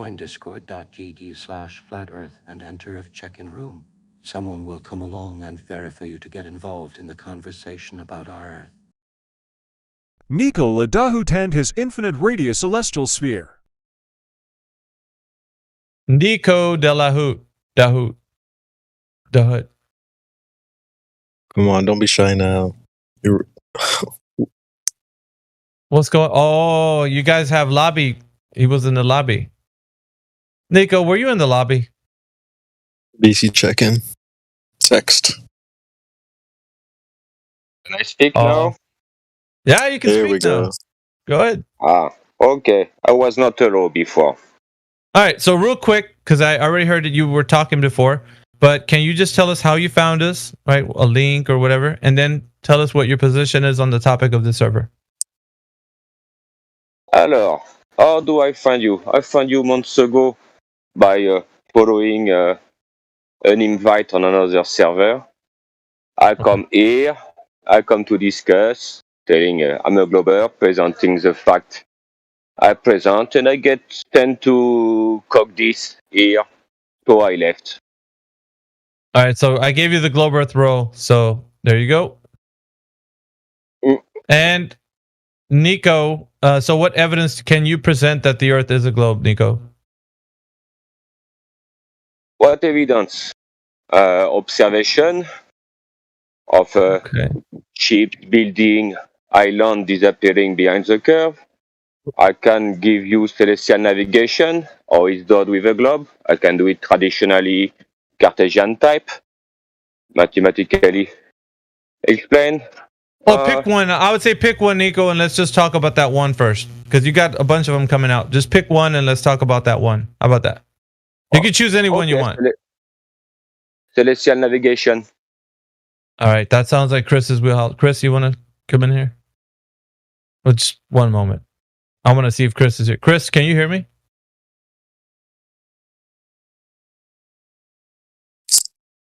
join discord.gg/flatearth and enter a check-in room. Someone will come along and verify you to get involved in the conversation about our Earth. Nico, Dahut and his infinite radius celestial sphere. Nico Dahut. Dahut. Come on, don't be shy now. What's going? Oh, you guys have lobby. He was in the lobby. Nico, were you in the lobby? BC check-in. Text. Can I speak now? Yeah, you can There speak we go. now. Go ahead. Okay. I was not allowed before. All right, so real quick, because I already heard that you were talking before, but can you just tell us how you found us, right? A link or whatever, and then tell us what your position is on the topic of the server. Alors, how do I find you? I found you months ago by following an invite on another server. I come here, I come to discuss, telling I'm a globber, presenting the fact I present, and I get sent to cock this here, so I left. All right, so I gave you the globe earth role, so there you go. And Nico, so what evidence can you present that the earth is a globe, Nico? What evidence? Observation of a ship, building, island disappearing behind the curve. I can give you celestial navigation, or it's done with a globe. I can do it traditionally Cartesian type, mathematically explain. Well, pick one. I would say pick one, Nico, and let's just talk about that one first, because you got a bunch of them coming out. Just pick one and let's talk about that one. How about that? You can choose any one you want. Celestial navigation. All right, that sounds like Chris's wheelhouse. Chris, you want to come in here? Well, just one moment. I want to see if Chris is here. Chris, can you hear me?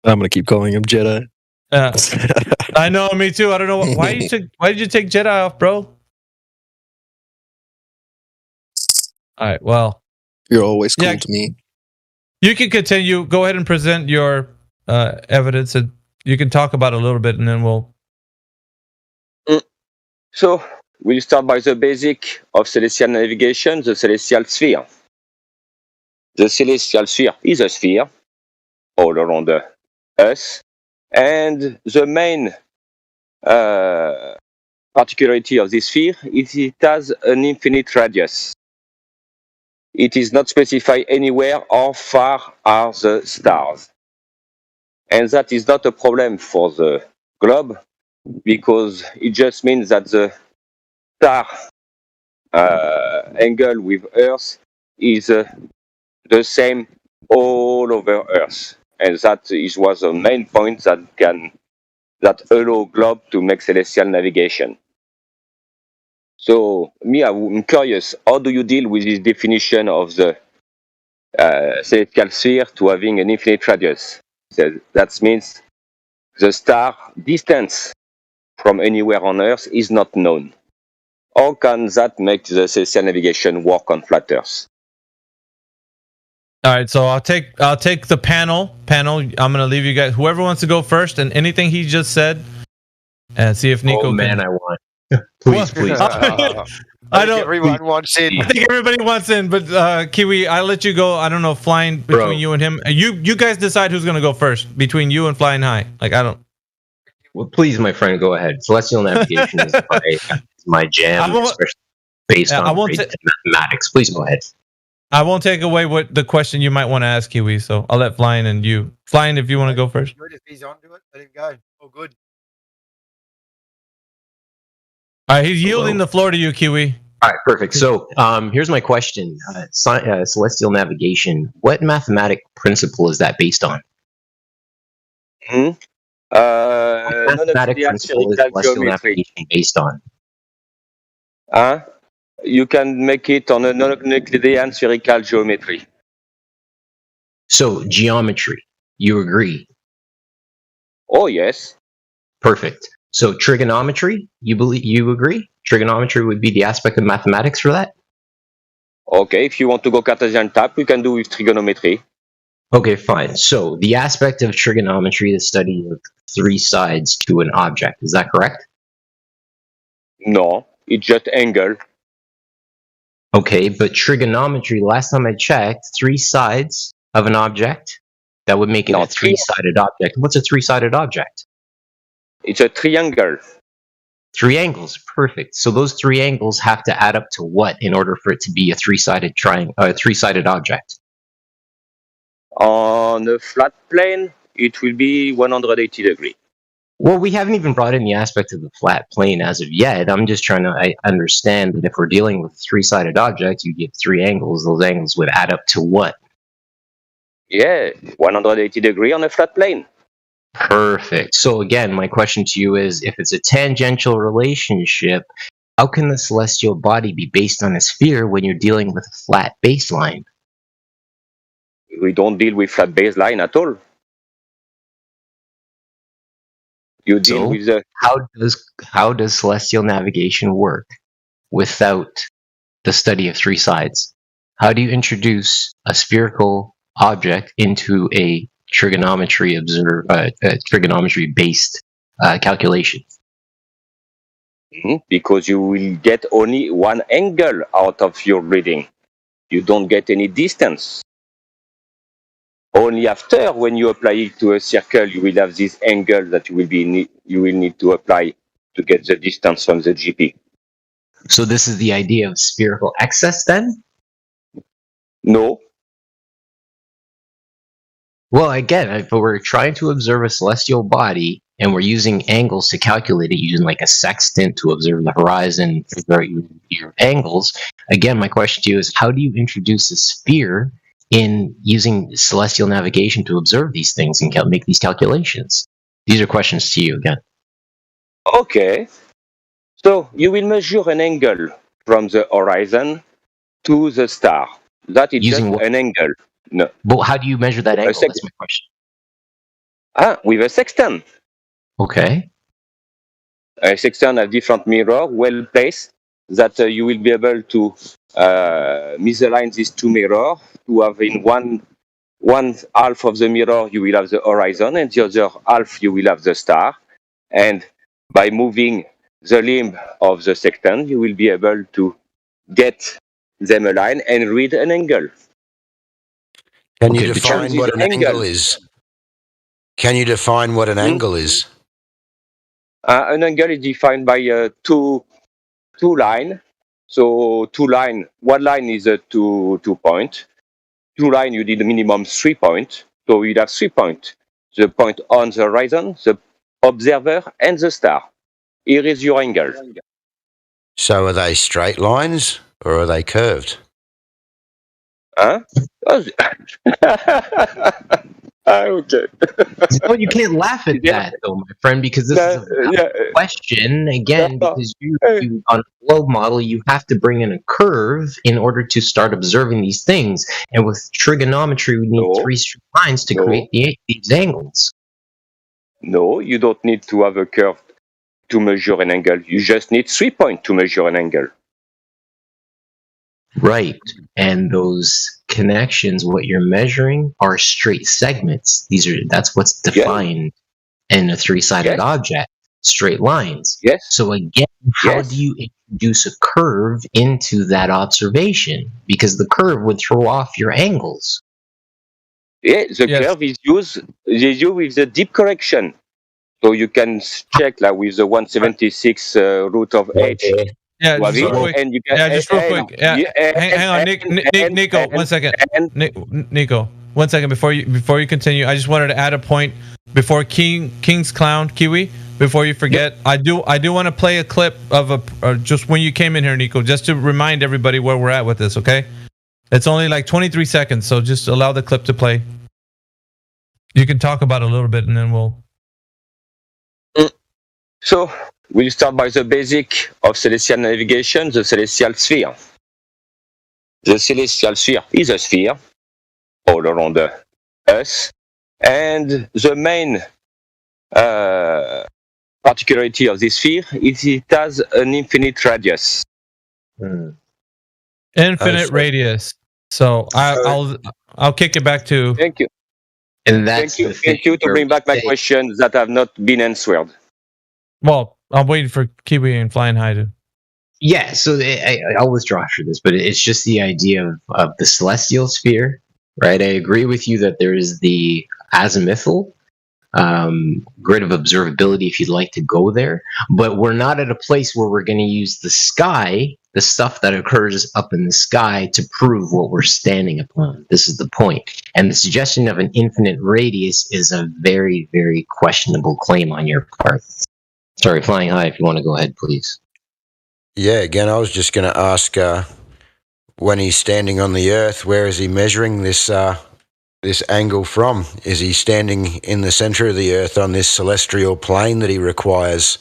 I'm gonna keep calling him Jedi. I know, me too. I don't know why did you take Jedi off, bro? All right, well, you're always cool to me. You can continue. Go ahead and present your evidence, and you can talk about it a little bit, and then we'll. So we'll start by the basic of celestial navigation: the celestial sphere. The celestial sphere is a sphere all around us, and the main particularity of this sphere is it has an infinite radius. It is not specified anywhere how far are the stars. And that is not a problem for the globe, because it just means that the star angle with Earth is the same all over Earth. And that was the main point that allow globe to make celestial navigation. So, I'm curious, how do you deal with this definition of the celestial sphere to having an infinite radius? So that means the star distance from anywhere on Earth is not known. How can that make the celestial navigation work on flat Earth? All right, so I'll take the panel. I'm gonna leave you guys. Whoever wants to go first, and anything he just said, and see if Nico. Oh man, I want. Please. I don't. Everyone wants in. I think everybody wants in, but Kiwi, I'll let you go. I don't know, flying between you and him. You guys decide who's gonna go first between you and flying high. Like I don't. Well, please, my friend, go ahead. Celestial navigation is my jam, especially based on mathematics. Please go ahead. I won't take away what the question you might want to ask, Kiwi. So I'll let Flying and you. Flying, if you want to go first. If he's onto it, let him go. Oh, good. All right, he's yielding the floor to you, Kiwi. All right, perfect. So here's my question. Celestial navigation, what mathematic principle is that based on? What mathematic principle is celestial navigation based on? You can make it on a non-Euclidean spherical geometry. So geometry, you agree? Oh yes. Perfect. So trigonometry, you agree? Trigonometry would be the aspect of mathematics for that? Okay, if you want to go Cartesian type, we can do with trigonometry. Okay, fine. So the aspect of trigonometry, the study of three sides to an object, is that correct? No, it's just angle. Okay, but trigonometry, last time I checked, three sides of an object, that would make it a three-sided object. What's a three-sided object? It's a triangle. Three angles, perfect. So those three angles have to add up to what in order for it to be a three-sided three-sided object? On a flat plane, it will be 180 degrees. Well, we haven't even brought in the aspect of the flat plane as of yet. I'm just trying to understand that if we're dealing with a three-sided object, you get three angles. Those angles would add up to what? Yeah, 180 degrees on a flat plane. Perfect. So again, my question to you is, if it's a tangential relationship, how can the celestial body be based on a sphere when you're dealing with a flat baseline? We don't deal with flat baseline at all. You deal with the... How does celestial navigation work without the study of three sides? How do you introduce a spherical object into a trigonometry based calculation? Because you will get only one angle out of your reading. You don't get any distance. Only after, when you apply it to a circle, you will have this angle that you will need to apply to get the distance from the GP. So this is the idea of spherical excess, then? No. Well, again, if we're trying to observe a celestial body and we're using angles to calculate it, using like a sextant to observe the horizon, figure out your angles. Again, my question to you is, how do you introduce a sphere in using celestial navigation to observe these things and make these calculations? These are questions to you again. Okay. So you will measure an angle from the horizon to the star. That is using just an angle. No. But how do you measure that angle? That's my question. With a sextant. Okay. A sextant has different mirror, well placed, that you will be able to misalign these two mirrors to have in one half of the mirror you will have the horizon, and the other half you will have the star. And by moving the limb of the sextant, you will be able to get them aligned and read an angle. Can you define what an angle is? Can you define what an angle is? An angle is defined by two lines. So one line is a two point. Two line you need a minimum 3 points. So you'd have 3 points. The point on the horizon, the observer, and the star. Here is your angle. So are they straight lines or are they curved? Huh? Okay. Well, you can't laugh at that, though, my friend, because this is a question. Again, because you on a globe model, you have to bring in a curve in order to start observing these things. And with trigonometry, we need three straight lines to create these angles. No, you don't need to have a curve to measure an angle. You just need 3 points to measure an angle. Right. And those connections, what you're measuring, are straight segments. That's what's defined in a three-sided object. Straight lines. Yes. So again, how do you introduce a curve into that observation? Because the curve would throw off your angles. Yeah, the curve is used with the deep correction. So you can check like with the 176 root of h. Yeah, just real quick. Hang on, Nico, 1 second. Nico, 1 second before you continue. I just wanted to add a point before King's Clown Kiwi. Before you forget, I do want to play a clip of just when you came in here, Nico, just to remind everybody where we're at with this. Okay, it's only like 23 seconds, so just allow the clip to play. You can talk about it a little bit, and then we'll. So we'll start by the basic of celestial navigation, the celestial sphere. The celestial sphere is a sphere all around us, and the main particularity of this sphere is it has an infinite radius. Infinite radius. So I'll kick it back to. Thank you. And that's Thank you to bring back my questions that have not been answered. Well, I'm waiting for Kiwi and Flying High to. Yeah, so I'll withdraw for this, but it's just the idea of the celestial sphere, right? I agree with you that there is the azimuthal grid of observability if you'd like to go there, but we're not at a place where we're going to use the sky, the stuff that occurs up in the sky, to prove what we're standing upon. This is the point. And the suggestion of an infinite radius is a very, very questionable claim on your part. Sorry, Flying High, if you want to go ahead, please. Yeah, again, I was just going to ask, when he's standing on the Earth, where is he measuring this this angle from? Is he standing in the center of the Earth on this celestial plane that he requires?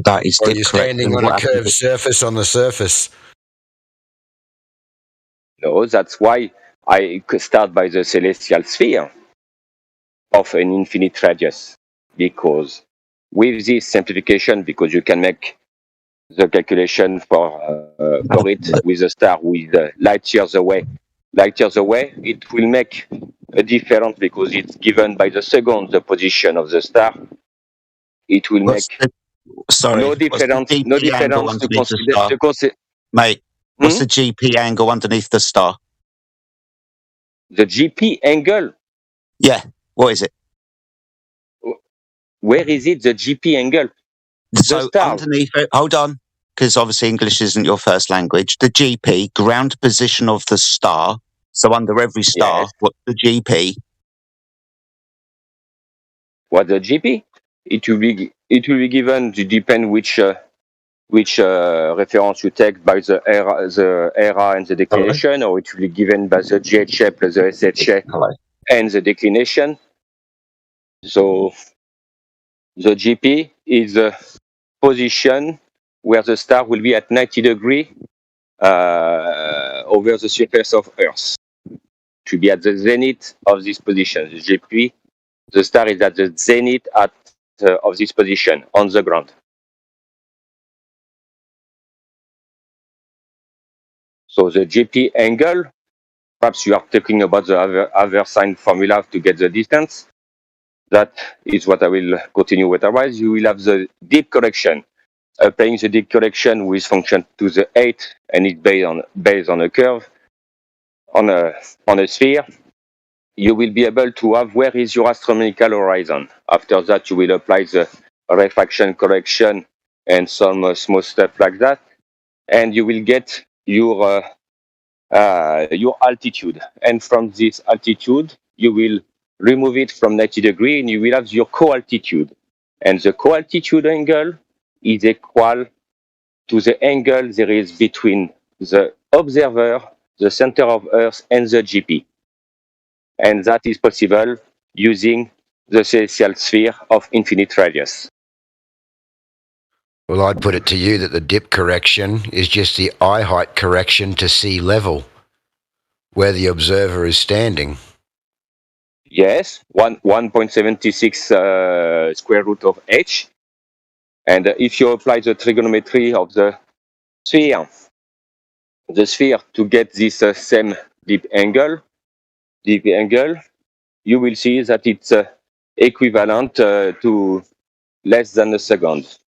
That is, or are you standing on a curved surface on the surface? No, that's why I start by the celestial sphere of an infinite radius, because with this simplification, because you can make the calculation for it with a star with light years away, it will make a difference because it's given by the second the position of the star. It will make no difference to consider. Mate, what's the GP angle underneath the star? The GP angle? Yeah, what is it? Where is it, the GP angle? So underneath it, hold on, because obviously English isn't your first language. The GP, ground position of the star. So under every star, yes. What's the GP? What the GP? It will be given to depend which reference you take by the era and the declination, or it will be given by the GHA plus the SHA and the declination. So the GP is the position where the star will be at 90 degrees over the surface of Earth. To be at the zenith of this position. The GP, the star is at the zenith of this position on the ground. So the GP angle, perhaps you are talking about the other sign formula to get the distance. That is what I will continue with. Otherwise, you will have the deep correction. Applying the deep correction with function to the 8, and it's based on a curve, on a sphere. You will be able to have where is your astronomical horizon. After that, you will apply the refraction correction and some small stuff like that, and you will get your altitude. And from this altitude, you will remove it from 90 degrees, and you will have your co-altitude. And the co-altitude angle is equal to the angle there is between the observer, the center of Earth, and the GP. And that is possible using the celestial sphere of infinite radius. Well, I'd put it to you that the dip correction is just the eye height correction to sea level, where the observer is standing. Yes, 1.76 square root of h. And if you apply the trigonometry of the sphere to get this same deep angle, you will see that it's equivalent to less than a second.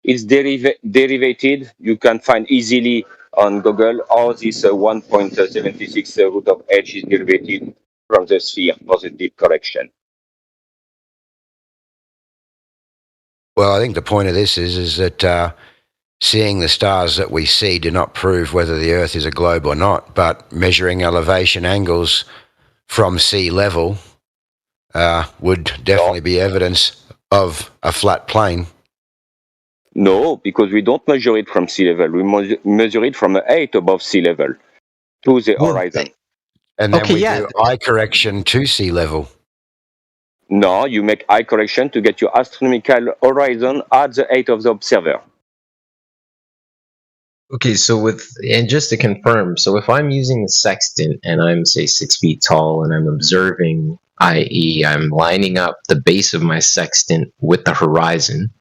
It's derivated. You can find easily on Google how this 1.76 root of h is derivated from the sphere for the deep correction. Well, I think the point of this is that seeing the stars that we see do not prove whether the Earth is a globe or not, but measuring elevation angles from sea level would definitely be evidence of a flat plane. No, because we don't measure it from sea level. We measure it from 8 above sea level to the horizon. And then we do eye correction to sea level. No, you make eye correction to get your astronomical horizon at the 8 of the observer. Okay, so and just to confirm, so if I'm using the sextant and I'm, say, 6 feet tall and I'm observing, i.e. I'm lining up the base of my sextant with the horizon,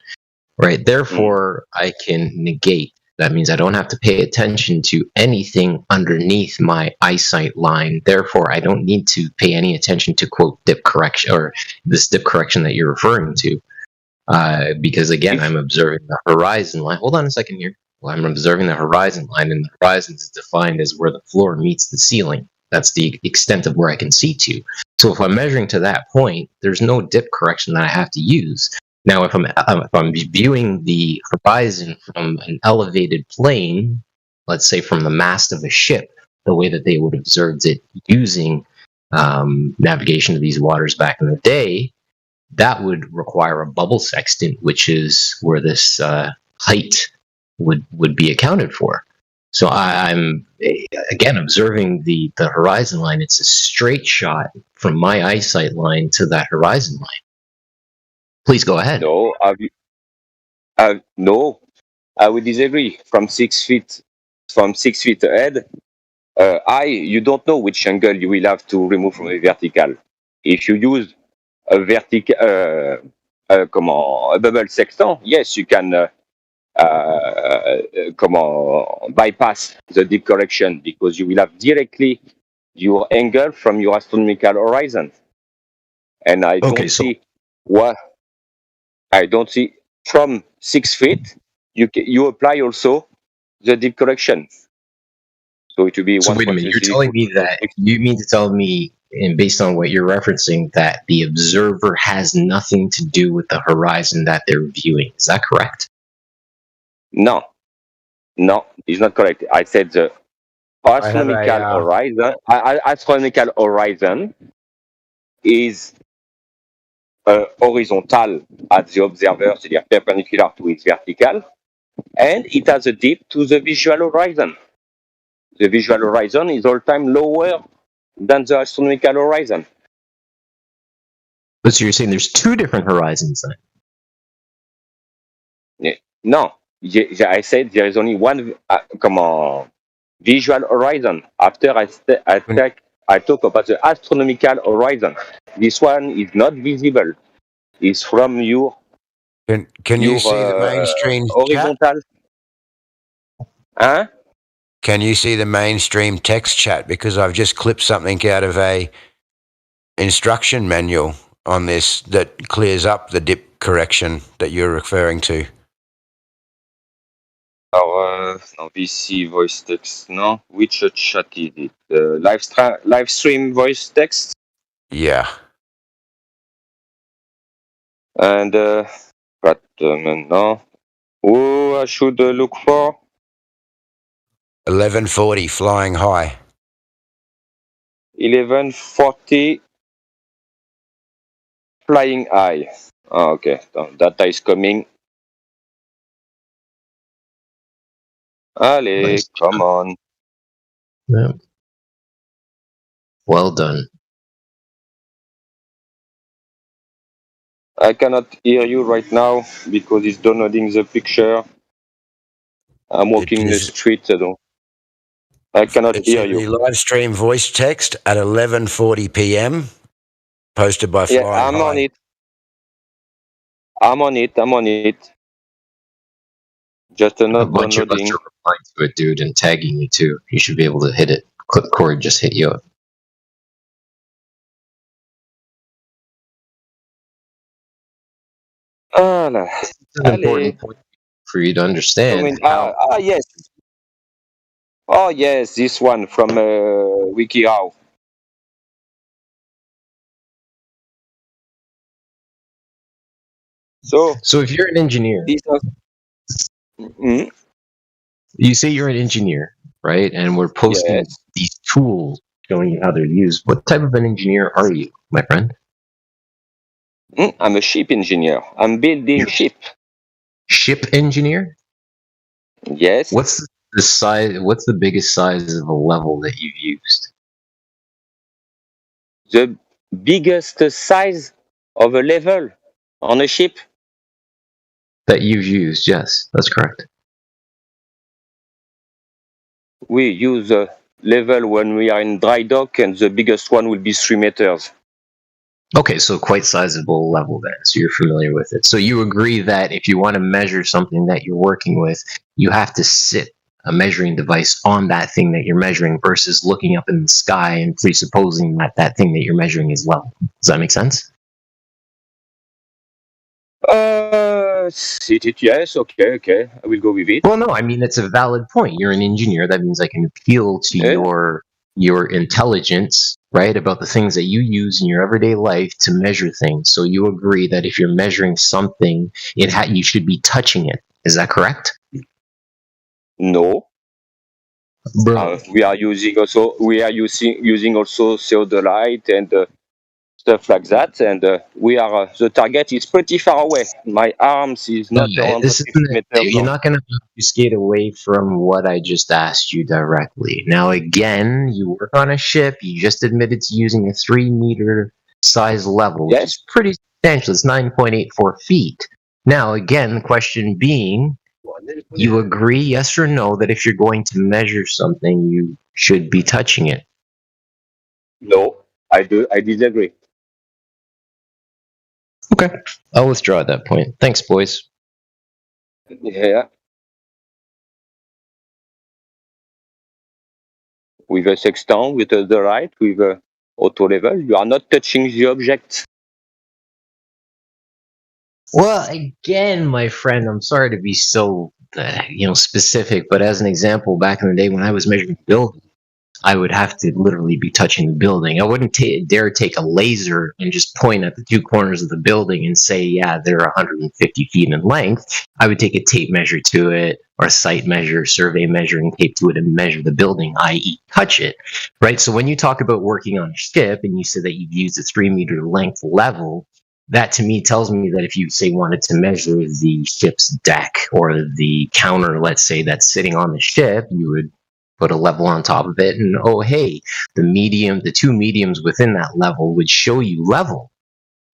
right? Therefore, I can negate. That means I don't have to pay attention to anything underneath my eyesight line. Therefore, I don't need to pay any attention to quote dip correction or this dip correction that you're referring to. Because again, I'm observing the horizon line. Hold on a second here. Well, I'm observing the horizon line, and the horizon is defined as where the floor meets the ceiling. That's the extent of where I can see to. So if I'm measuring to that point, there's no dip correction that I have to use. Now, if I'm viewing the horizon from an elevated plane, let's say from the mast of a ship, the way that they would have observed it using navigation of these waters back in the day, that would require a bubble sextant, which is where this height would be accounted for. So I'm again observing the horizon line. It's a straight shot from my eyesight line to that horizon line. Please go ahead. No, no, I would disagree. From 6 feet ahead, you don't know which angle you will have to remove from a vertical. If you use a vertical, a bubble sextant, yes, you can bypass the deep correction because you will have directly your angle from your astronomical horizon. And I don't see from 6 feet you apply also the deep correction. So it will be So wait a minute, you're telling me that you mean to tell me, and based on what you're referencing, that the observer has nothing to do with the horizon that they're viewing. Is that correct? No, it's not correct. I said the astronomical horizon. Astronomical horizon is horizontal at the observer, c'est-à-dire perpendicular to its vertical, and it has a dip to the visual horizon. The visual horizon is all time lower than the astronomical horizon. But so you're saying there's two different horizons then? Yeah. No, I said there is only one. Visual horizon. After I talk about the astronomical horizon. This one is not visible. It's from your. Can you see the mainstream horizontal? Huh? Can you see the mainstream text chat? Because I've just clipped something out of a instruction manual on this that clears up the dip correction that you're referring to. No, VC voice text. No, which chat is it? Live stream voice text. Yeah. And no. Who I should look for? 1140 flying high. 1140 flying high. Oh, okay, data is coming. Allez, nice. Come on. Yeah. Well done. I cannot hear you right now because it's downloading the picture. I'm walking in the street, I cannot hear you. The live stream voice text at 11:40 p.m. posted by Flying High. I'm on it. I'm on it. Just not a bunch downloading. Of us are replying to it, dude, and tagging you too. You should be able to hit it. Clip cord just hit you up. It's an important point for you to understand. Yes. Oh yes, this one from WikiHow. So if you're an engineer, you say you're an engineer, right? And we're posting these tools showing you how they're used. What type of an engineer are you, my friend? I'm a ship engineer. I'm building ship. Ship engineer? Yes. What's the size? What's the biggest size of a level that you've used? The biggest size of a level on a ship that you've used? Yes, that's correct. We use a level when we are in dry dock, and the biggest one will be 3 meters. Okay, so quite sizable level then. So you're familiar with it. So you agree that if you want to measure something that you're working with, you have to sit a measuring device on that thing that you're measuring versus looking up in the sky and presupposing that that thing that you're measuring is level. Does that make sense? Yes, okay. I will go with it. Well, no, I mean it's a valid point. You're an engineer. That means I can appeal to your intelligence, right, about the things that you use in your everyday life to measure things. So you agree that if you're measuring something, you should be touching it. Is that correct? No. Bro. We are using also theodolite and stuff like that, and the target is pretty far away. My arms is No, not 150 meters you're long. not going to obfuscate away from what I just asked you directly. Now, again, you work on a ship. You just admitted to using a 3-meter size level, which is pretty substantial. It's 9.84 feet. Now, again, the question being, you agree, yes or no, that if you're going to measure something, you should be touching it? No, I disagree. Okay, I'll withdraw at that point. Thanks, boys. Yeah. With a sextant, with the right, with auto level, you are not touching the object. Well, again, my friend, I'm sorry to be so, specific, but as an example, back in the day when I was measuring buildings, I would have to literally be touching the building. I wouldn't dare take a laser and just point at the two corners of the building and say, yeah, they're 150 feet in length. I would take a tape measure to it or a site measure, survey measuring tape to it and measure the building, i.e. touch it, right? So when you talk about working on a ship and you said that you've used a 3-meter length level, that to me tells me that if you say wanted to measure the ship's deck or the counter, let's say, that's sitting on the ship, you would put a level on top of it, and oh hey, the two mediums within that level would show you level,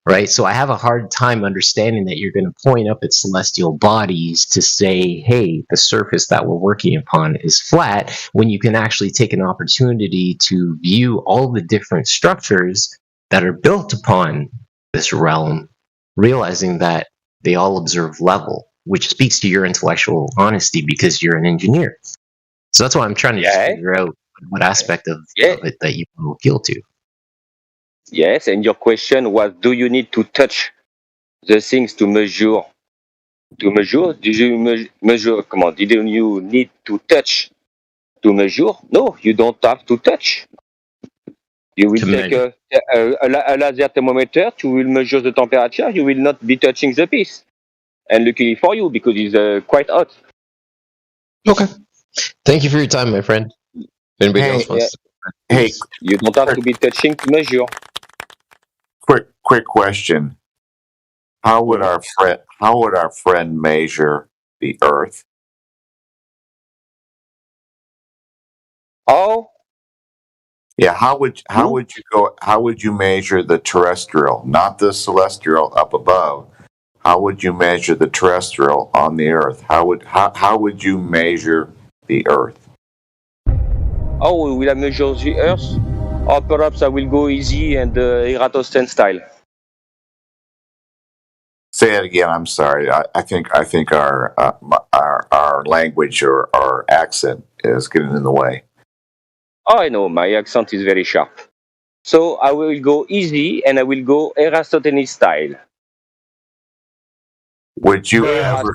right? So I have a hard time understanding that you're going to point up at celestial bodies to say, hey, the surface that we're working upon is flat, when you can actually take an opportunity to view all the different structures that are built upon this realm, realizing that they all observe level, which speaks to your intellectual honesty because you're an engineer. So that's why I'm trying to just figure out what aspect of it that you want to appeal to. Yes, and your question was, do you need to touch the things to measure? To measure? Did you measure? Come on, didn't you need to touch to measure? No, you don't have to touch. You will take a laser thermometer, you will measure the temperature, you will not be touching the piece. And luckily for you, because it's quite hot. Okay. Thank you for your time, my friend. If anybody else wants Hey, you don't have to be touching to measure. Quick question. How would our friend measure the Earth? Oh? Yeah, how would you measure the terrestrial, not the celestial up above? How would you measure the terrestrial on the Earth? How would you measure the Earth? Oh, will I measure the Earth? Or perhaps I will go easy and Eratosthenes style. Say it again. I'm sorry. I think our language or our accent is getting in the way. Oh, I know, my accent is very sharp. So I will go easy and I will go Eratosthenes style. Would you ever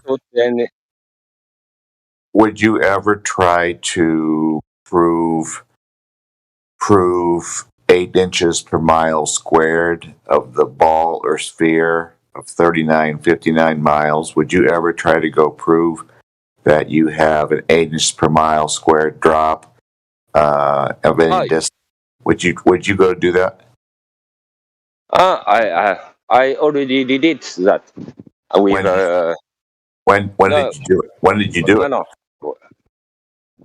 try to prove 8 inches per mile squared of the ball or sphere of 3959 miles? Would you ever try to go prove that you have an 8 inches per mile squared drop of any distance? Would you go do that? I already did it. That with when did you do it? When did you do it? No.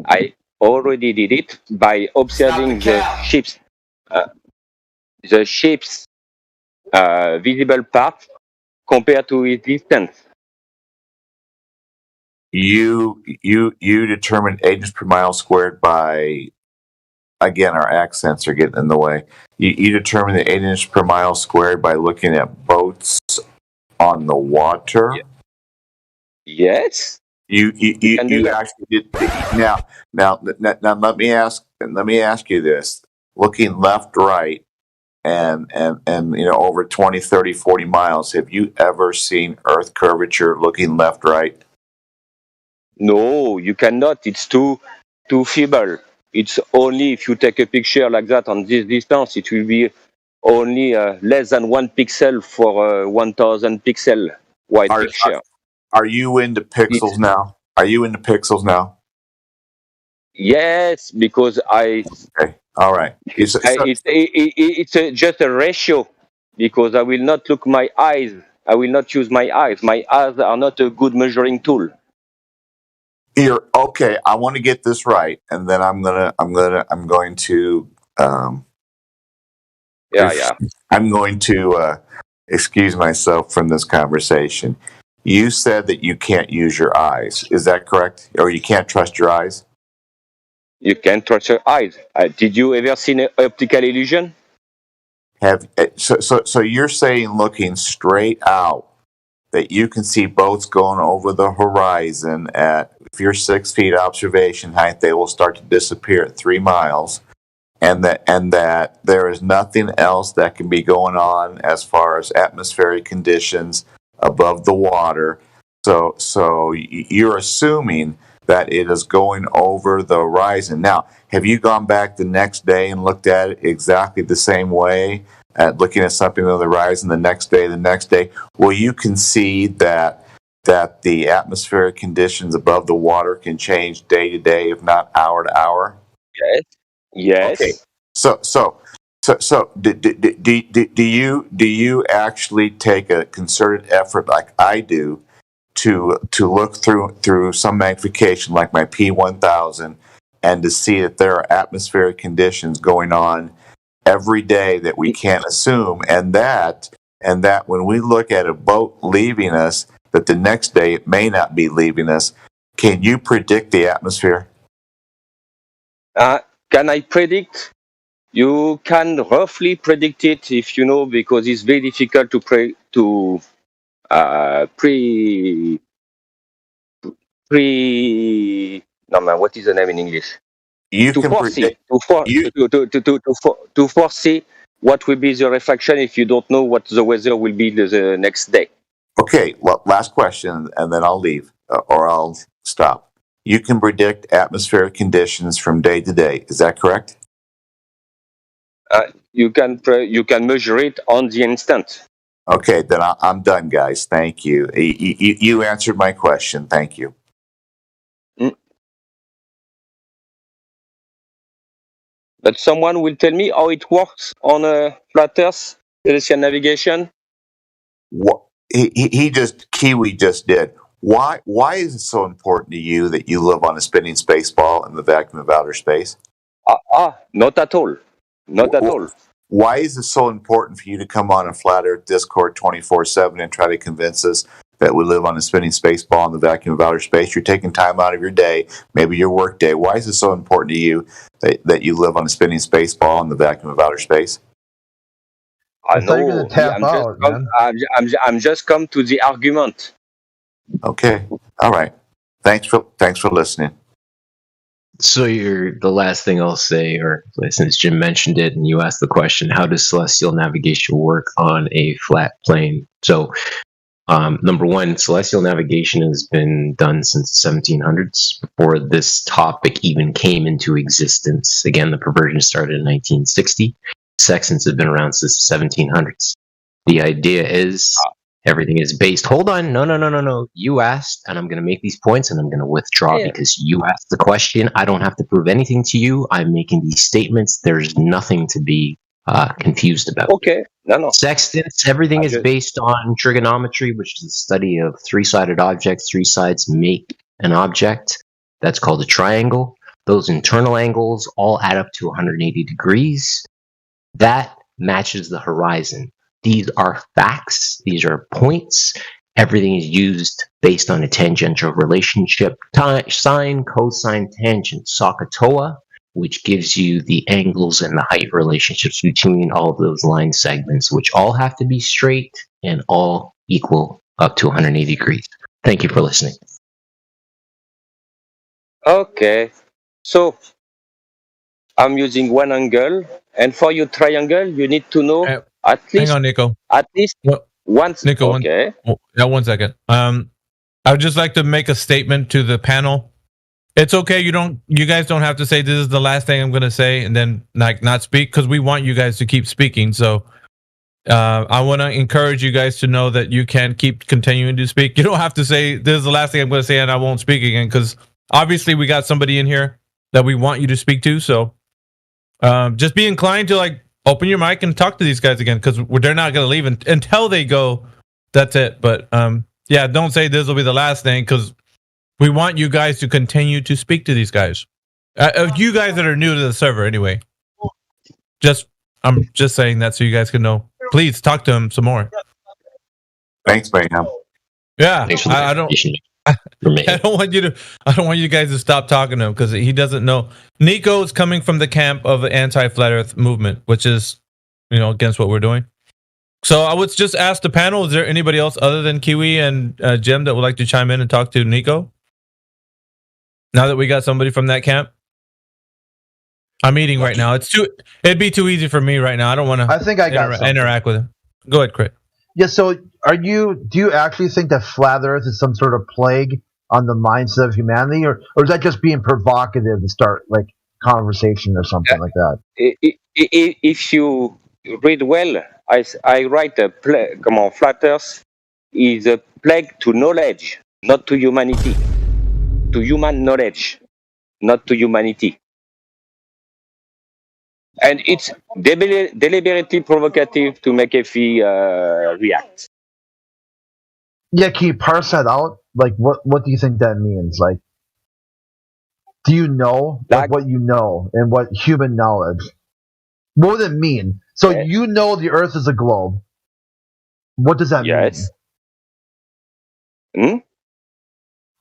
I already did it by observing the ship's visible part compared to its distance. You determined 8 inches per mile squared by again, our accents are getting in the way. You determine the 8 inches per mile squared by looking at boats on the water. Yes. You actually did. Now let me ask you this: looking left, right, and over 20, 30, 40 miles, have you ever seen Earth curvature looking left, right? No, you cannot. It's too feeble. It's only if you take a picture like that on this distance, it will be only less than 1 pixel for a 1,000 pixel wide picture. Are you into pixels now? Are you into pixels now? Yes, because Okay. All right. it's just a ratio. Because I will not look my eyes. I will not use my eyes. My eyes are not a good measuring tool. Here, okay. I want to get this right, and then I'm going to I'm going to excuse myself from this conversation. You said that you can't use your eyes. Is that correct? Or you can't trust your eyes? You can't trust your eyes. Did you ever see an optical illusion? So you're saying looking straight out that you can see boats going over the horizon at, if you're 6 feet observation height, they will start to disappear at 3 miles. And that there is nothing else that can be going on as far as atmospheric conditions above the water. So you're assuming that it is going over the horizon. Now, have you gone back the next day and looked at it exactly the same way, at looking at something on the horizon the next day? Well, you can see that the atmospheric conditions above the water can change day to day, if not hour to hour. Yes. Yes. Okay. So do you actually take a concerted effort like I do to look through some magnification like my P1000 and to see that there are atmospheric conditions going on every day that we can't assume, and that when we look at a boat leaving us, that the next day it may not be leaving us? Can you predict the atmosphere? Can I predict? You can roughly predict it, if you know, because it's very difficult to no man, what is the name in English? You to can foresee predict. to foresee what will be the reflection if you don't know what the weather will be the next day. Okay, well, last question, and then I'll leave, or I'll stop. You can predict atmospheric conditions from day to day. Is that correct? You can measure it on the instant. Okay, then I'm done, guys. Thank you. You answered my question. Thank you. But someone will tell me how it works on a flat Earth celestial navigation. What Kiwi just did. Why is it so important to you that you live on a spinning space ball in the vacuum of outer space? Not at all. Not at all. Why is it so important for you to come on a Flat Earth Discord 24/7 and try to convince us that we live on a spinning space ball in the vacuum of outer space? You're taking time out of your day, maybe your work day. Why is it so important to you that you live on a spinning space ball in the vacuum of outer space? I know. I'm just come to the argument. Okay. All right. Thanks for listening. So the last thing I'll say, or since Jim mentioned it and you asked the question, how does celestial navigation work on a flat plane? So number one, celestial navigation has been done since the 1700s, before this topic even came into existence. Again, the perversion started in 1960. Sextants have been around since the 1700s. The idea is everything is based. Hold on. No. You asked, and I'm going to make these points, and I'm going to withdraw because you asked the question. I don't have to prove anything to you. I'm making these statements. There's nothing to be confused about. Okay. No. Sextants, everything is based on trigonometry, which is the study of three-sided objects. Three sides make an object. That's called a triangle. Those internal angles all add up to 180 degrees. That matches the horizon. These are facts. These are points. Everything is used based on a tangential relationship. Sine, cosine, tangent. SOHCAHTOA which gives you the angles and the height relationships between all of those line segments, which all have to be straight and all equal up to 180 degrees. Thank you for listening. Okay, so I'm using one angle, and for your triangle, you need to know at Hang least on, Nico. once. Nico, Okay. one second. I would just like to make a statement to the panel. It's okay. You guys don't have to say this is the last thing I'm going to say, and then not speak, because we want you guys to keep speaking. So I want to encourage you guys to know that you can keep continuing to speak. You don't have to say this is the last thing I'm going to say, and I won't speak again, because obviously we got somebody in here that we want you to speak to. So just be inclined to open your mic and talk to these guys again, because they're not going to leave until they go. That's it. But yeah, don't say this will be the last thing, because we want you guys to continue to speak to these guys. You guys that are new to the server, anyway. I'm just saying that so you guys can know. Please talk to him some more. Thanks, Mayhem. Yeah, I don't want you guys to stop talking to him, because he doesn't know. Nico is coming from the camp of the anti-flat Earth movement, which is, against what we're doing. So I would just ask the panel: is there anybody else other than Kiwi and Jim that would like to chime in and talk to Nico? Now that we got somebody from that camp, I'm eating right now. It'd be too easy for me right now. I don't want to. I think I got interact with him. Go ahead, Crit. Yeah. So, do you actually think that flat Earth is some sort of plague on the mindset of humanity, or is that just being provocative to start conversation or something like that? If you read well, I write flat Earth is a plague to knowledge, not to humanity. To human knowledge, not to humanity. And it's deliberately provocative to make FE react. Yeah, can you parse that out? What do you think that means? Do you know what you know and what human knowledge? What would it mean? So you know the Earth is a globe. What does that mean?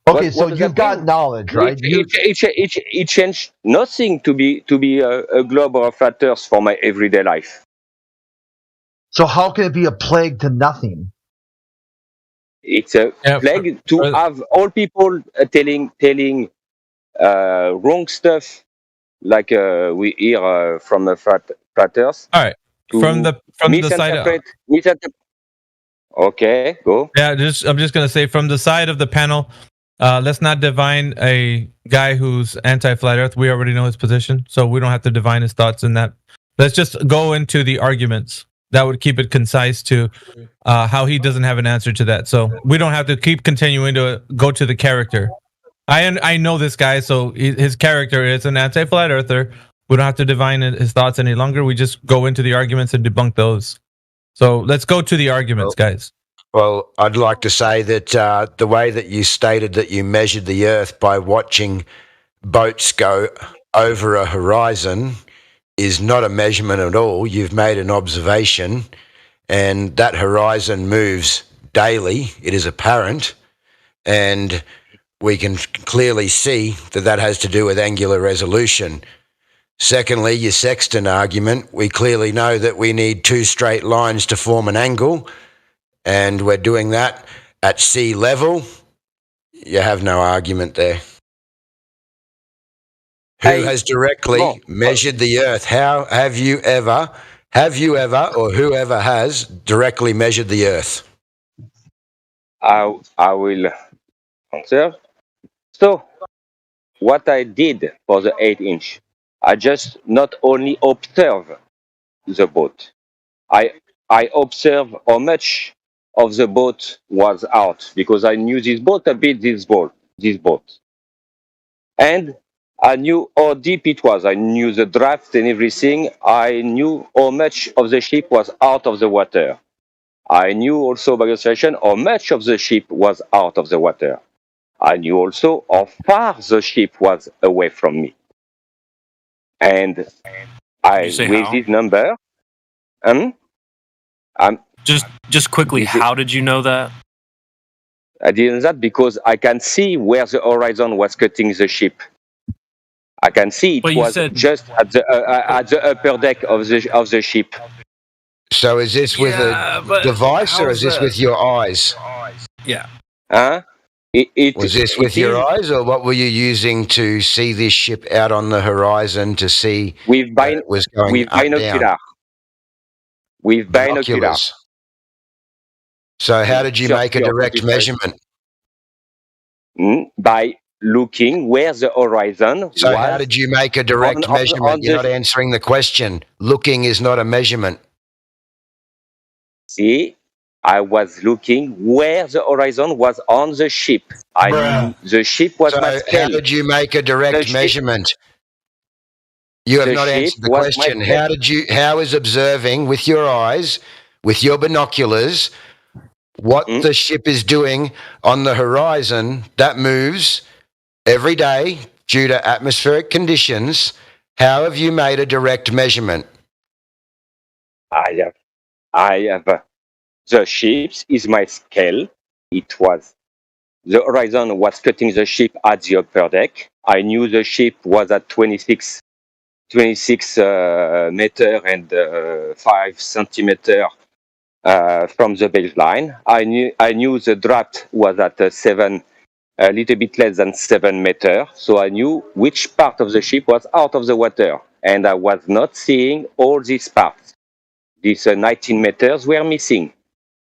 Okay, so you've got knowledge, right? It changed nothing to be a globe or a flat Earth for my everyday life. So how can it be a plague to nothing? It's a plague to have all people telling wrong stuff, like we hear from a flat Earth. All right, from the side of. Okay, go. Yeah, I'm just gonna say, from the side of the panel, let's not divine a guy who's anti-flat Earth. We already know his position, so we don't have to divine his thoughts in that. Let's just go into the arguments. That would keep it concise to how he doesn't have an answer to that. So we don't have to keep continuing to go to the character. I know this guy, so his character is an anti-flat earther. We don't have to divine his thoughts any longer. We just go into the arguments and debunk those. So let's go to the arguments, guys. Well, I'd like to say that the way that you stated that you measured the Earth by watching boats go over a horizon is not a measurement at all. You've made an observation, and that horizon moves daily. It is apparent, and we can clearly see that that has to do with angular resolution. Secondly, your sextant argument, we clearly know that we need two straight lines to form an angle, and we're doing that at sea level. You have no argument there. Who has directly measured the Earth? How have you ever, or whoever has directly measured the Earth? I will answer. So, what I did for the 8-inch, I just not only observe the boat, I observe how much of the boat was out, because I knew this boat a bit, this boat. And I knew how deep it was. I knew the draft and everything. I knew how much of the ship was out of the water. I knew also by observation how much of the ship was out of the water. I knew also how far the ship was away from me. And with this number, just quickly, how did you know that? I did that because I can see where the horizon was cutting the ship. I can see it was just at the upper deck of the ship. So is this with a device or is this with your eyes? Yeah. Huh? Was this with your eyes, or what were you using to see this ship out on the horizon to see that it was going up down? With binoculars. So how did you make a direct measurement? By looking where the horizon was. So how did you make a direct measurement? You're not answering the question. Looking is not a measurement. See, I was looking where the horizon was on the ship. I knew the ship was my scale. How did you make a direct measurement? You have not answered the question. How is observing with your eyes, with your binoculars, what the ship is doing on the horizon that moves every day due to atmospheric conditions? How have you made a direct measurement? I have the ships is my scale. It was the horizon was cutting the ship at the upper deck. I knew the ship was at 26 meter and 5 centimeter from the baseline. I knew the draft was at a little bit less than 7 meter. So I knew which part of the ship was out of the water, and I was not seeing all these parts. These 19 meters were missing,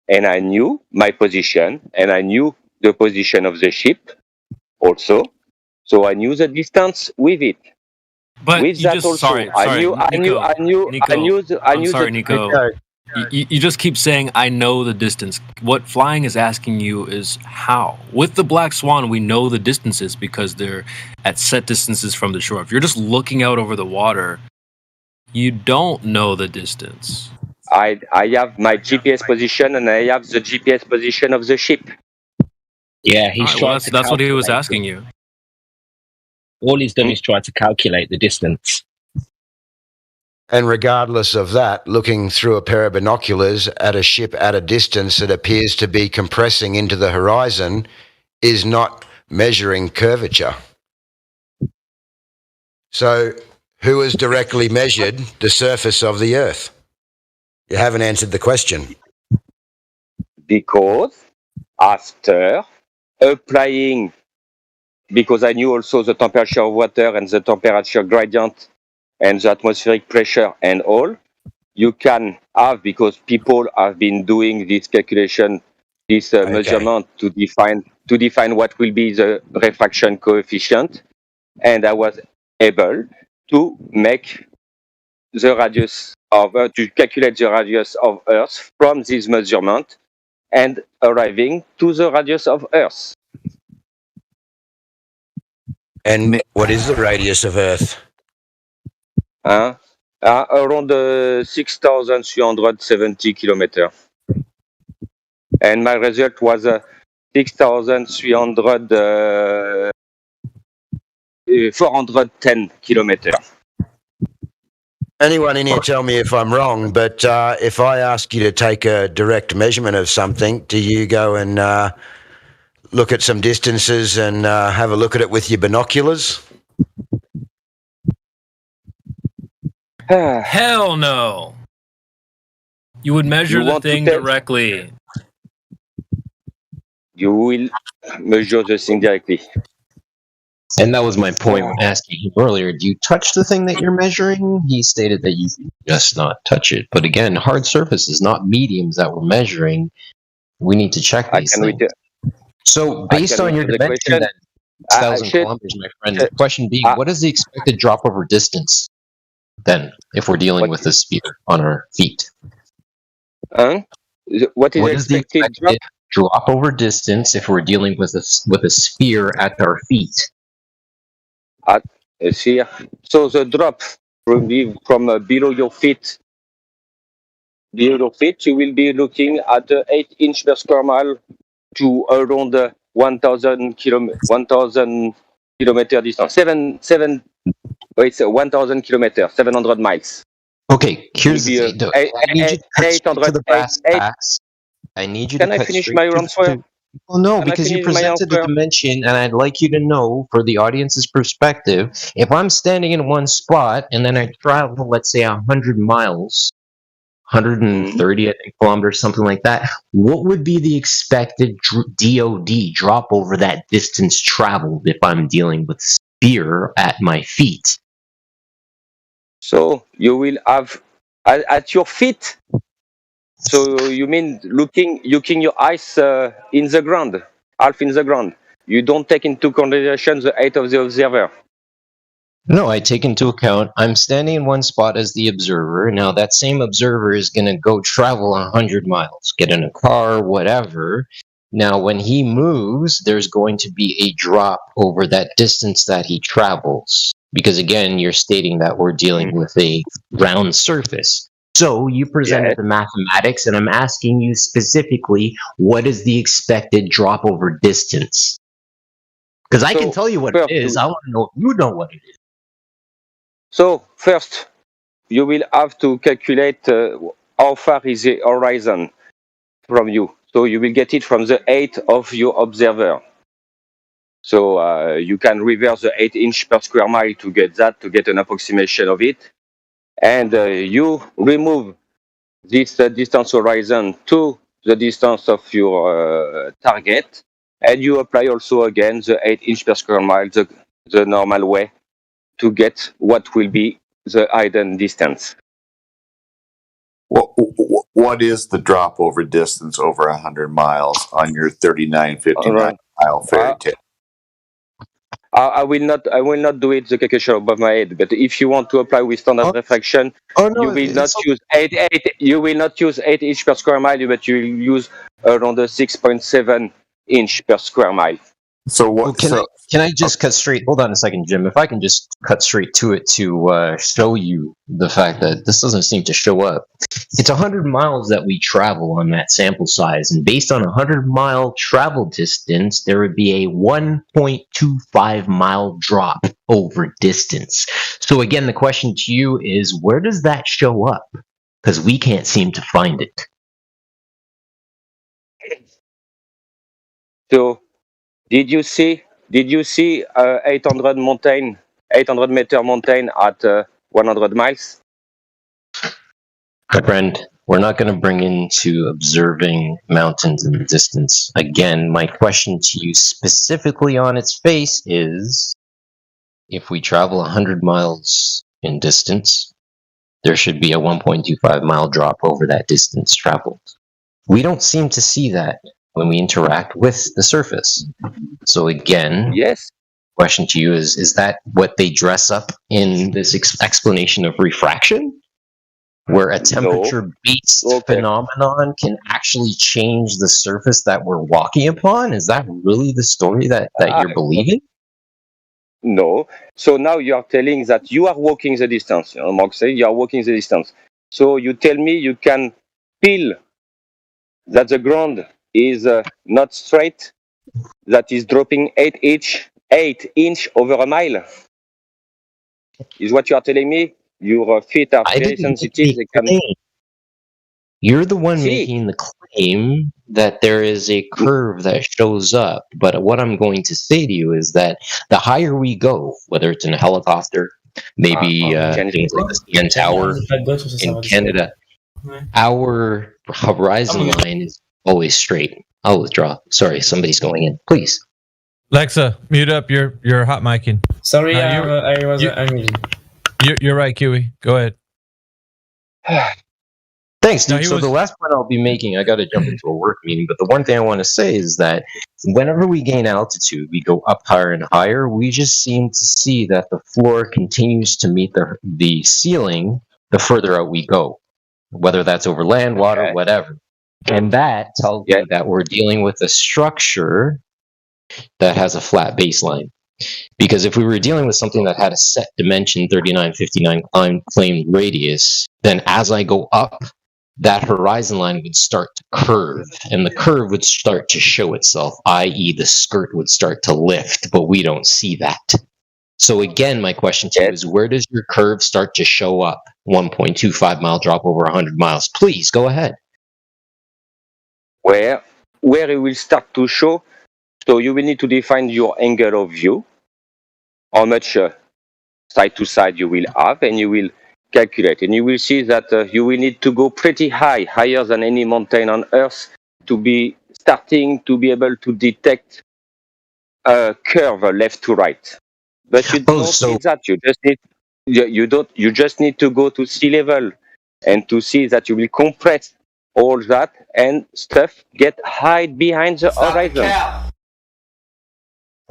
and I knew my position, and I knew the position of the ship also. So I knew the distance with it. But with you that just also, sorry, Nico. You just keep saying, I know the distance. What flying is asking you is how. With the Black Swan, we know the distances because they're at set distances from the shore. If you're just looking out over the water, you don't know the distance. I have my GPS position and I have the GPS position of the ship. Yeah, he's trying to that's what he was asking you. All he's done is try to calculate the distance. And regardless of that, looking through a pair of binoculars at a ship at a distance that appears to be compressing into the horizon is not measuring curvature. So who has directly measured the surface of the Earth? You haven't answered the question. Because after applying, because I knew also the temperature of water and the temperature gradient and the atmospheric pressure and all, you can have, because people have been doing this calculation, this measurement to define what will be the refraction coefficient, and I was able to make the radius of to calculate the radius of Earth from this measurement and arriving to the radius of Earth. And what is the radius of Earth? Around 6,370 kilometers. And my result was 410 kilometers. Anyone in here tell me if I'm wrong, but if I ask you to take a direct measurement of something, do you go and look at some distances and have a look at it with your binoculars? Hell no. You would measure the thing directly. You will measure the thing directly. And that was my point when asking him earlier. Do you touch the thing that you're measuring? He stated that you just not touch it. But again, hard surfaces, not mediums that we're measuring. We need to check these things. So based on your dimension, then, 6,000 kilometers, my friend, the question being, what is the expected drop over distance then, if we're dealing with a sphere on our feet? What is the expected drop over distance if we're dealing with a sphere at our feet? At a sphere. So the drop from below your feet. Below your feet, you will be looking at 8 inches per square mile to around 1,000 kilometer distance. It's 1,000 kilometers, 700 miles. Okay, here's the thing. I need you to cut straight to the brass tacks. I need you to cut finish my answer? Well, no, Can I because you finish my presented the answer? dimension, and I'd like you to know, for the audience's perspective, if I'm standing in one spot and then I travel, let's say, 100 miles, 130, I think, kilometers, something like that, what would be the expected DOD, drop over that distance traveled, if I'm dealing with sphere at my feet? So you will have at your feet. So you mean looking your eyes in the ground, half in the ground. You don't take into consideration the height of the observer. No, I take into account I'm standing in one spot as the observer. Now, that same observer is going to go travel 100 miles, get in a car, whatever. Now, when he moves, there's going to be a drop over that distance that he travels. Because again, you're stating that we're dealing with a round surface. So you presented the mathematics, and I'm asking you specifically, what is the expected drop over distance? Because I can tell you what it is. I want to know if you know what it is. So first, you will have to calculate how far is the horizon from you. So you will get it from the height of your observer. So you can reverse the 8 inch per square mile to get that, to get an approximation of it. And you remove this distance horizon to the distance of your target. And you apply also again the 8 inch per square mile, the normal way, to get what will be the hidden distance. What is the drop over distance over 100 miles on your 3959 mile fairy tale? I will not do it the calculation above my head. But if you want to apply with standard refraction, you will not use 8. You will not use 8 inch per square mile, but you will use around 6.7 inch per square mile. So what? Can I just cut straight? Hold on a second, Jim. If I can just cut straight to it to show you the fact that this doesn't seem to show up. It's 100 miles that we travel on that sample size, and based on 100-mile travel distance, there would be a 1.25 mile drop over distance. So again, the question to you is, where does that show up? Because we can't seem to find it. So, did you see 800 meter mountain at 100 miles? My friend, we're not going to bring into observing mountains in the distance. Again, my question to you specifically on its face is, if we travel 100 miles in distance, there should be a 1.25 mile drop over that distance traveled. We don't seem to see that when we interact with the surface. So again, question to you is that what they dress up in this explanation of refraction? Where a temperature-based phenomenon can actually change the surface that we're walking upon? Is that really the story that you're believing? No. So now you are telling that you are walking the distance. Mark said you are walking the distance. So you tell me you can feel that the ground is not straight, that is dropping 8 inch over a mile. Is what you are telling me? Your feet are very sensitive. They can. You're the one making the claim that there is a curve that shows up. But what I'm going to say to you is that the higher we go, whether it's in a helicopter, maybe things like the CN Tower in Canada, our horizon line is always straight. I'll withdraw. Sorry, somebody's going in. Please. Alexa, mute up. You're hot micing. Sorry, I was You're right, Kiwi. Go ahead. Thanks, dude. So the last point I'll be making, I got to jump into a work meeting, but the one thing I want to say is that whenever we gain altitude, we go up higher and higher, we just seem to see that the floor continues to meet the ceiling the further out we go, whether that's over land, water, whatever. And that tells you that we're dealing with a structure that has a flat baseline. Because if we were dealing with something that had a set dimension, 3959 claimed radius, then as I go up, that horizon line would start to curve, and the curve would start to show itself, i.e. the skirt would start to lift, but we don't see that. So again, my question to you is, where does your curve start to show up? 1.25 mile drop over 100 miles. Please, go ahead. Where where it will start to show. So you will need to define your angle of view, how much side to side you will have, and you will calculate. And you will see that you will need to go pretty high, higher than any mountain on Earth, to be starting to be able to detect a curve left to right. But you don't need that. You just need you just need to go to sea level and to see that you will compress all that and stuff get hide behind the horizon.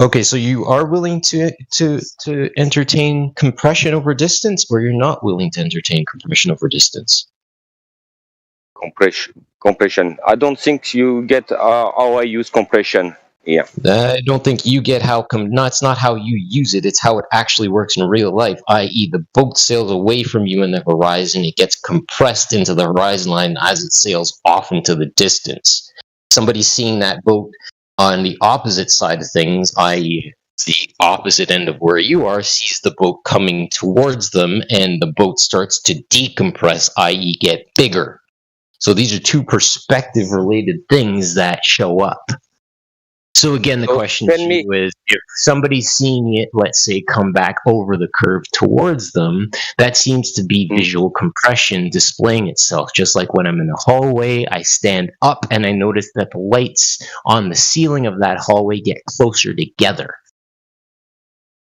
Okay, so you are willing to entertain compression over distance, or you're not willing to entertain compression over distance? Compression. I don't think you get how I use compression. Yeah. I don't think you get how no, it's not how you use it, it's how it actually works in real life, i.e. the boat sails away from you in the horizon, it gets compressed into the horizon line as it sails off into the distance. Somebody seeing that boat on the opposite side of things, i.e. the opposite end of where you are, sees the boat coming towards them, and the boat starts to decompress, i.e. get bigger. So these are two perspective-related things that show up. So again, the question to you is, if somebody's seeing it, let's say, come back over the curve towards them, that seems to be visual compression displaying itself. Just like when I'm in the hallway, I stand up and I notice that the lights on the ceiling of that hallway get closer together.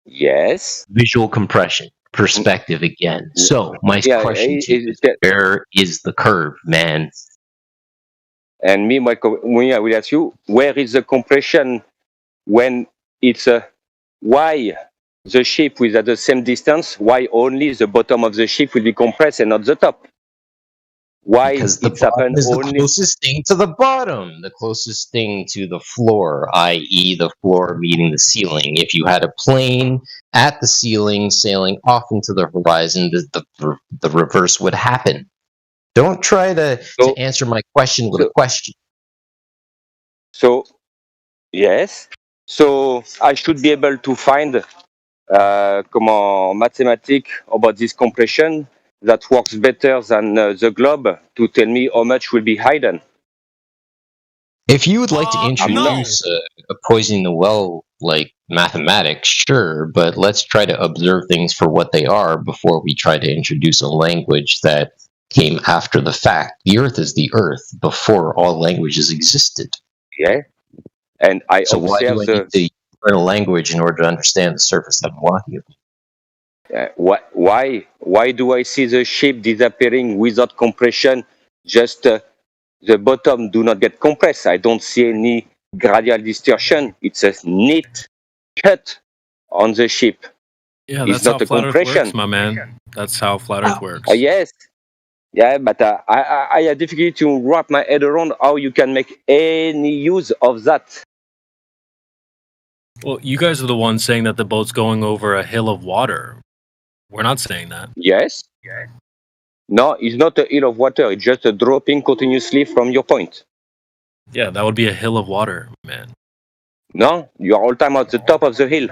Yes. Visual compression, perspective again. So my question to you is, where is the curve, man? And me, I will ask you, where is the compression when it's why the ship is at the same distance? Why only the bottom of the ship will be compressed and not the top? Why because the bottom is the closest thing to the bottom, the closest thing to the floor, i.e. the floor meeting the ceiling. If you had a plane at the ceiling sailing off into the horizon, the reverse would happen. Don't try to answer my question with a question. So, yes. So I should be able to find mathematics about this compression that works better than the globe to tell me how much will be hidden. If you would like to introduce a poisoning the well like mathematics, sure, but let's try to observe things for what they are before we try to introduce a language that came after the fact. The Earth is the Earth before all languages existed. Yeah, and so why do I need to learn a language in order to understand the surface that I'm walking on? Why do I see the ship disappearing without compression? Just the bottom do not get compressed. I don't see any gradual distortion. It's a neat cut on the ship. Yeah, that's how flat Earth works, my man. That's how flat Earth works. Yes. Yeah, but I have difficulty to wrap my head around how you can make any use of that. Well, you guys are the ones saying that the boat's going over a hill of water. We're not saying that. Yes. No, it's not a hill of water. It's just a dropping continuously from your point. Yeah, that would be a hill of water, man. No, you are all time at the top of the hill.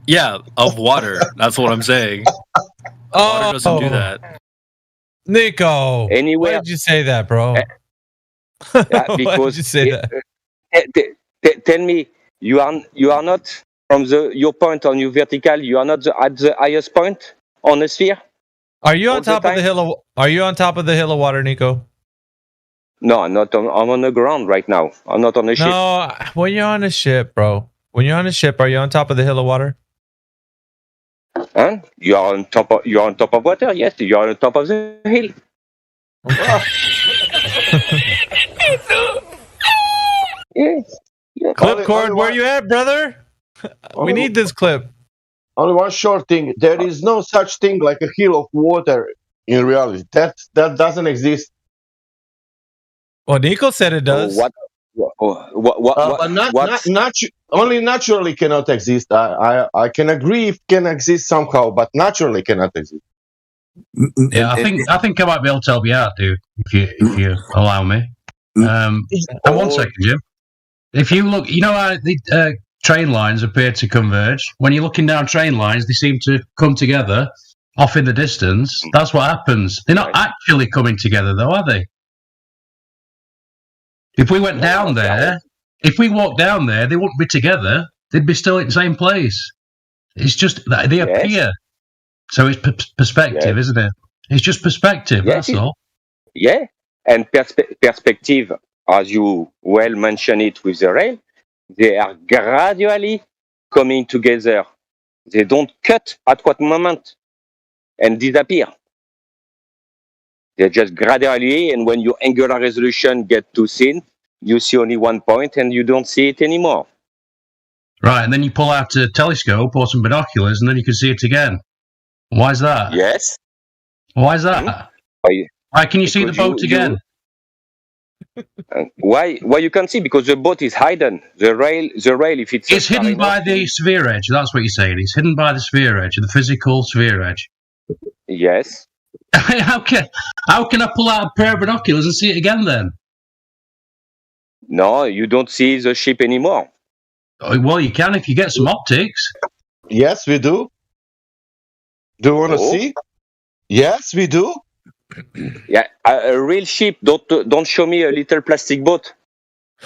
Yeah, of water. That's what I'm saying. Water doesn't do that. Nico, Anyway, why did you say that, bro? Because why did you say that? Tell me, you are not from your point on your vertical. You are not at the highest point on the sphere. Are you on top of the hill of? Are you on top of the hill of water, Nico? No, I'm not. I'm on the ground right now. I'm not on the ship. No, when you're on a ship, bro. When you're on a ship, are you on top of the hill of water? Huh? You are on top of water. Yes, you are on top of the hill. Yes. Clipcord, where you at, brother? We need this clip. Only one short thing. There is no such thing like a hill of water in reality. That doesn't exist. Well, Nico said it does. Only naturally cannot exist. I can agree it can exist somehow, but naturally cannot exist. Yeah, I think I might be able to help you out, dude. If you allow me. And 1 second, Jim. If you look, you know how the train lines appear to converge. When you're looking down train lines, they seem to come together off in the distance. That's what happens. They're not actually coming together, though, are they? If we went down there, if we walked down there, they wouldn't be together. They'd be still in the same place. It's just that they appear. So it's perspective, isn't it? It's just perspective, that's all. Yeah, and perspective, as you well mentioned it with the rail, they are gradually coming together. They don't cut at what moment and disappear. They're just gradually, and when your angular resolution get too thin, you see only one point and you don't see it anymore. Right, and then you pull out a telescope or some binoculars, and then you can see it again. Why is that? Yes. Why is that? Why can you see the boat again? Why you can't see? Because the boat is hidden. The rail, if it's hidden by the sphere edge. That's what you're saying. It's hidden by the sphere edge, the physical sphere edge. Yes. How can I pull out a pair of binoculars and see it again then? No, you don't see the ship anymore. Well, you can if you get some optics. Yes, we do. Do you want to see? Yes, we do. Yeah, a real ship. Don't show me a little plastic boat.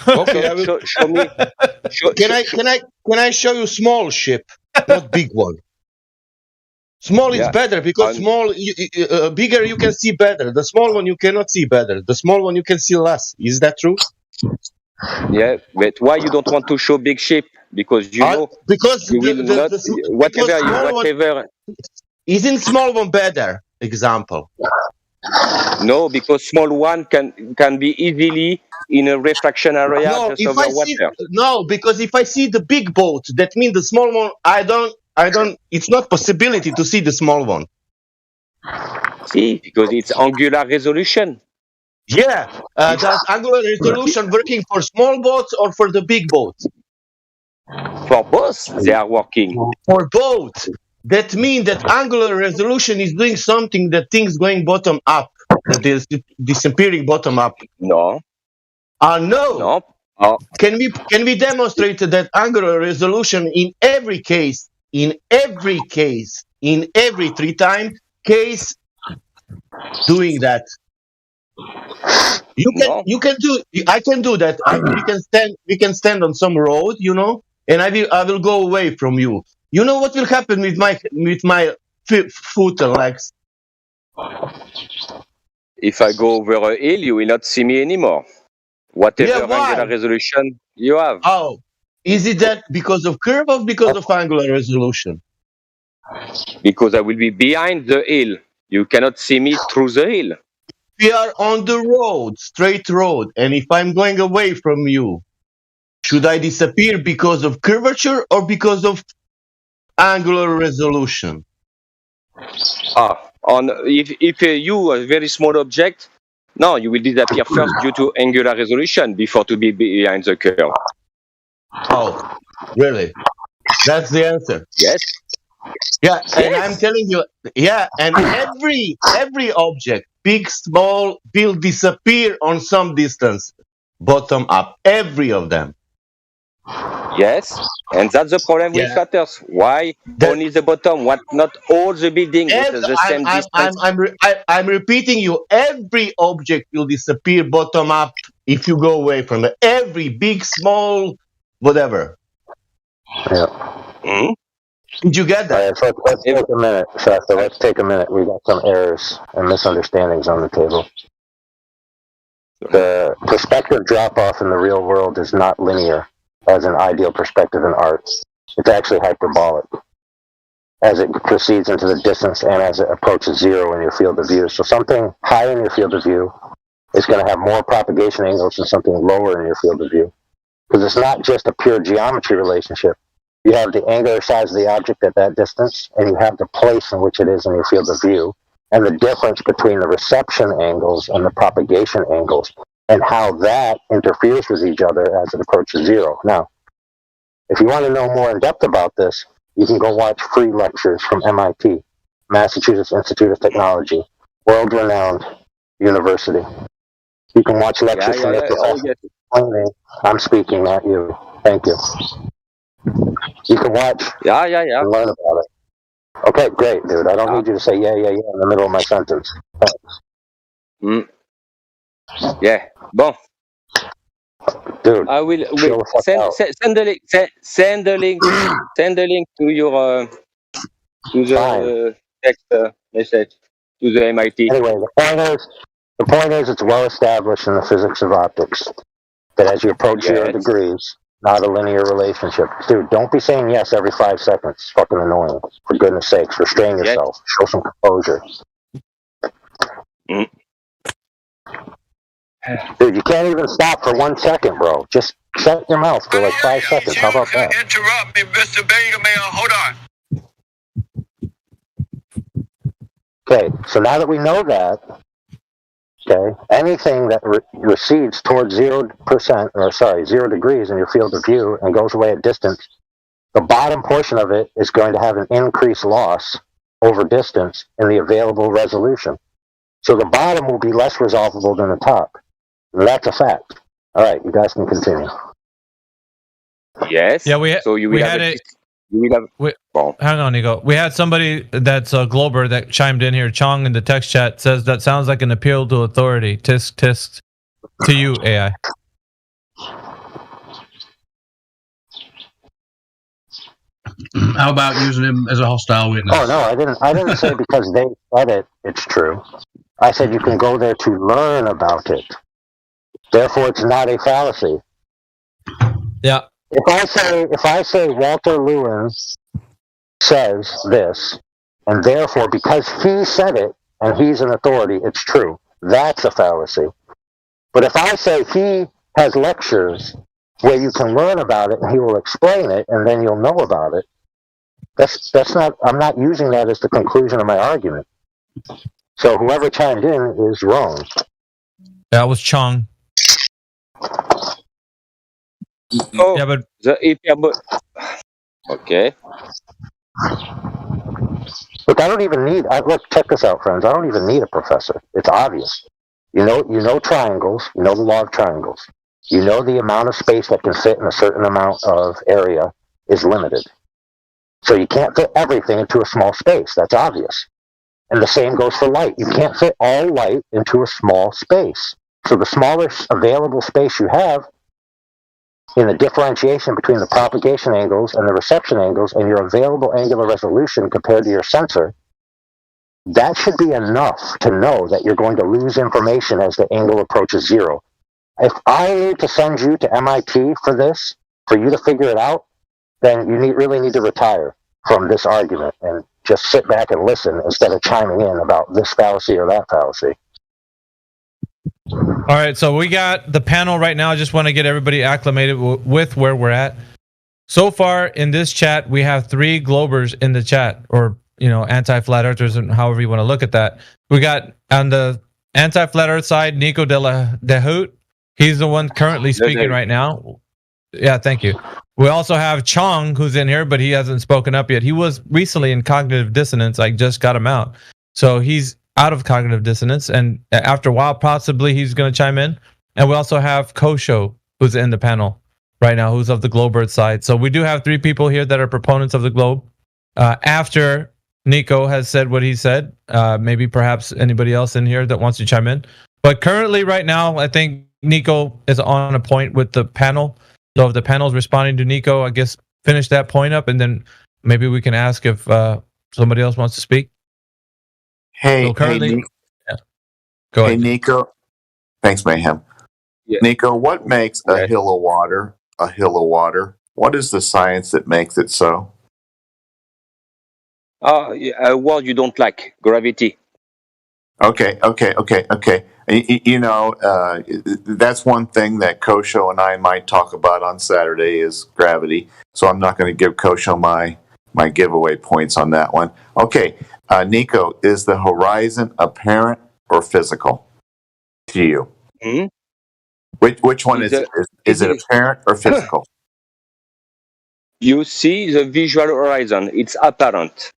Okay, I will. Show me. Can I show you small ship, not big one? Small is better because bigger you can see better. The small one you cannot see better. The small one you can see less. Is that true? Yeah, but why you don't want to show big ship? Because you know. Because whatever. Isn't small one better? Example. No, because small one can be easily in a refraction area just over water. No, because if I see the big boat, that means the small one. I don't. It's not possibility to see the small one. See, because it's angular resolution. Yeah, does angular resolution working for small boats or for the big boats? For both, they are working. For both. That means that angular resolution is doing something that things going bottom up, that is disappearing bottom up. No. No. Can we demonstrate that angular resolution in every case, in every 3-time case, doing that? You can do. I can do that. We can stand on some road, and I will go away from you. You know what will happen with my foot and legs? If I go over a hill, you will not see me anymore. Whatever angular resolution you have. Oh, is it that because of curve or because of angular resolution? Because I will be behind the hill. You cannot see me through the hill. We are on the road, straight road, and if I'm going away from you, should I disappear because of curvature or because of angular resolution? If you a very small object, no, you will disappear first due to angular resolution before to be behind the curve. Oh, really? That's the answer. Yes. Yeah, and I'm telling you, and every object, big, small, will disappear on some distance, bottom up, every of them. Yes, and that's the problem with flatters. Why only the bottom? What not all the buildings with the same distance? I'm repeating you. Every object will disappear bottom up if you go away from it. Every big, small, whatever. Yeah. Mm-hmm. Did you get that? All right, let's take a minute, Shasta. Let's take a minute. We got some errors and misunderstandings on the table. The perspective drop-off in the real world is not linear as an ideal perspective in art. It's actually hyperbolic as it proceeds into the distance and as it approaches zero in your field of view. So something high in your field of view is going to have more propagation angles than something lower in your field of view. Because it's not just a pure geometry relationship. You have the angular size of the object at that distance, and you have the place in which it is in your field of view, and the difference between the reception angles and the propagation angles, and how that interferes with each other as it approaches zero. Now, if you want to know more in depth about this, you can go watch free lectures from MIT, Massachusetts Institute of Technology, world-renowned university. You can watch lectures from their professors. I'm speaking, not you. Thank you. You can watch and learn about it. Okay, great, dude. I don't need you to say yeah in the middle of my sentence. Thanks. Yeah. Bon. Dude, I will wait. Send the link. Send the link. Send the link to your to the text message to the MIT. Anyway, the point is, it's well established in the physics of optics that as you approach 0 degrees, not a linear relationship. Dude, don't be saying yes every 5 seconds. It's fucking annoying. For goodness sakes, restrain yourself. Show some composure. Dude, you can't even stop for 1 second, bro. Just shut your mouth for like 5 seconds. How about that? Interrupt me, Mr. Beta Male. Hold on. Okay, so now that we know that, okay, anything that recedes towards 0%, or sorry, 0 degrees in your field of view and goes away at distance, the bottom portion of it is going to have an increased loss over distance in the available resolution. So the bottom will be less resolvable than the top. And that's a fact. All right, you guys can continue. Yes. Yeah, we had it. Hang on, Nico. We had somebody that's a Glober that chimed in here. Chong in the text chat says that sounds like an appeal to authority. Tisk tisk to you, AI. How about using him as a hostile witness? Oh no, I didn't say because they said it, it's true. I said you can go there to learn about it. Therefore, it's not a fallacy. Yeah. If I say Walter Lewin says this, and therefore because he said it and he's an authority, it's true. That's a fallacy. But if I say he has lectures where you can learn about it and he will explain it and then you'll know about it, that's not. I'm not using that as the conclusion of my argument. So whoever chimed in is wrong. That was Chong. Oh, yeah, but okay. Look, I don't even need. Look, check this out, friends. I don't even need a professor. It's obvious. You know triangles. You know the law of triangles. You know the amount of space that can fit in a certain amount of area is limited. So you can't fit everything into a small space. That's obvious. And the same goes for light. You can't fit all light into a small space. So the smaller available space you have in the differentiation between the propagation angles and the reception angles and your available angular resolution compared to your sensor, that should be enough to know that you're going to lose information as the angle approaches 0. If I need to send you to MIT for this, for you to figure it out, then you really need to retire from this argument and just sit back and listen instead of chiming in about this fallacy or that fallacy. All right, so we got the panel right now. I just want to get everybody acclimated with where we're at. So far in this chat, we have 3 Globers in the chat, or anti-flat earthers, and however you want to look at that. We got on the anti-flat earth side, Nico Dahut. He's the one currently speaking right now. Yeah, thank you. We also have Chong, who's in here, but he hasn't spoken up yet. He was recently in cognitive dissonance. I just got him out. So he's out of cognitive dissonance, and after a while, possibly he's going to chime in. And we also have Kosho, who's in the panel right now, who's of the Globert side. So we do have 3 people here that are proponents of the globe. After Nico has said what he said, maybe perhaps anybody else in here that wants to chime in. But currently, right now, I think Nico is on a point with the panel. So if the panel's responding to Nico, I guess finish that point up, and then maybe we can ask if somebody else wants to speak. Hey, so currently, Nico. Yeah. Go ahead. Hey, Nico. Thanks, Mayhem. Yeah. Nico, what makes a hill of water a hill of water? What is the science that makes it so? A word you don't like, gravity. Okay. That's one thing that Kosho and I might talk about on Saturday is gravity. So I'm not going to give Kosho my giveaway points on that one. Okay, Nico, is the horizon apparent or physical to you? Mm-hmm. Which one is it? Is it apparent or physical? You see the visual horizon. It's apparent.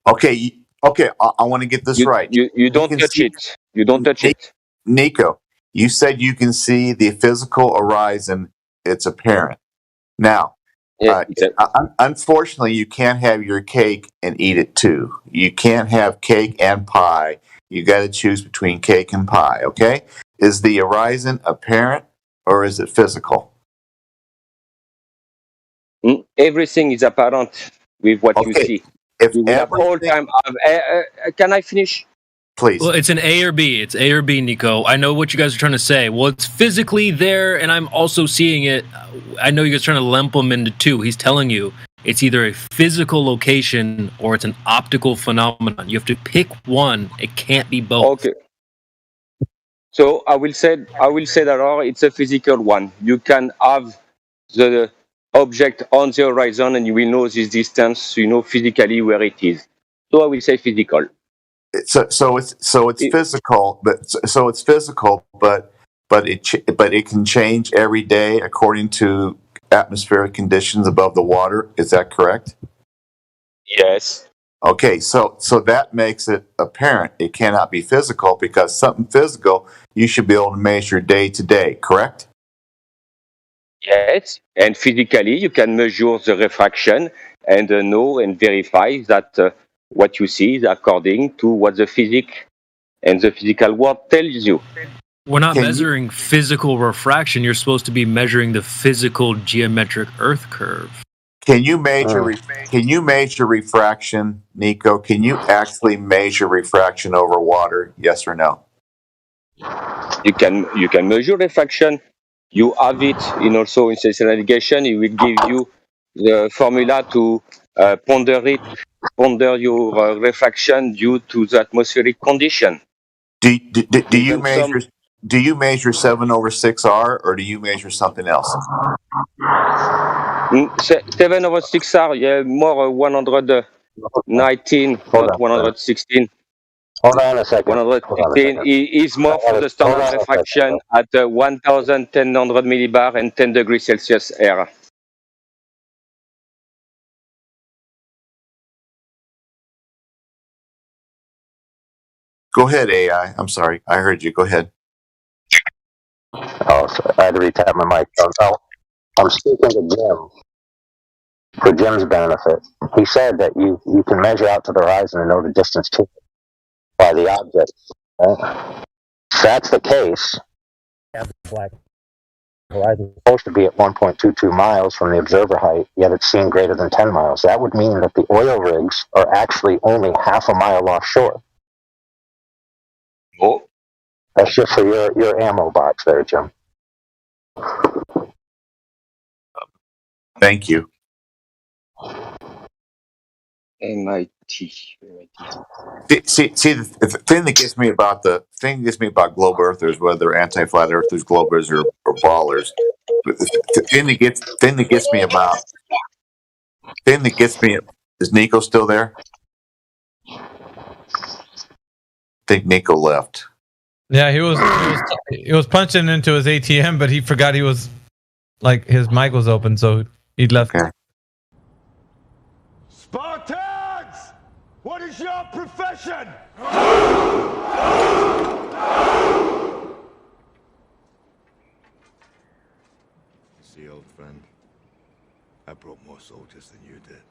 Okay. I want to get this right. You don't touch it. You don't touch it. Nico, you said you can see the physical horizon. It's apparent. Now, unfortunately, you can't have your cake and eat it too. You can't have cake and pie. You got to choose between cake and pie. Okay? Is the horizon apparent or is it physical? Everything is apparent with what you see. If you will have all time. Can I finish? Please. Well, it's an A or B. It's A or B, Nico. I know what you guys are trying to say. Well, it's physically there, and I'm also seeing it. I know you guys are trying to lump them into two. He's telling you it's either a physical location or it's an optical phenomenon. You have to pick one. It can't be both. Okay. So I will say that it's a physical one. You can have the object on the horizon, and you will know this distance. You know physically where it is. So I will say physical. So it's physical, but it can change every day according to atmospheric conditions above the water. Is that correct? Yes. Okay, so that makes it apparent it cannot be physical, because something physical you should be able to measure day to day, correct? Yes, and physically you can measure the refraction and know and verify that what you see is according to what the physics and the physical world tells you. We're not measuring physical refraction. You're supposed to be measuring the physical geometric Earth curve. Can you measure refraction, Nico? Can you actually measure refraction over water? Yes or no? You can measure refraction. You have it in also in sensor navigation. It will give you the formula to ponder your refraction due to the atmospheric condition. Do you measure 7/6R, or do you measure something else? 7/6R, yeah, more 119, not 116. Hold on a second. 116 is more for the standard refraction at 1,1000 millibar and 10 degrees Celsius air. Go ahead, AI. I'm sorry. I heard you. Go ahead. Oh, sorry. I had to retap my mic. I'm speaking to Jim for Jim's benefit. He said that you can measure out to the horizon and know the distance to by the object. Right? If that's the case, the black horizon is supposed to be at 1.22 miles from the observer height, yet it's seen greater than 10 miles. That would mean that the oil rigs are actually only half a mile offshore. Oh. That's just for your ammo box there, Jim. Thank you. MIT. See, the thing that gets me about globe earthers, whether anti-flat earthers, globers, or ballers, the thing that gets me is Nico still there? I think Nico left. Yeah, he was punching into his ATM, but he forgot his mic was open, so he left. Okay. Spartans! What is your profession? See, old friend, I brought more soldiers than you did.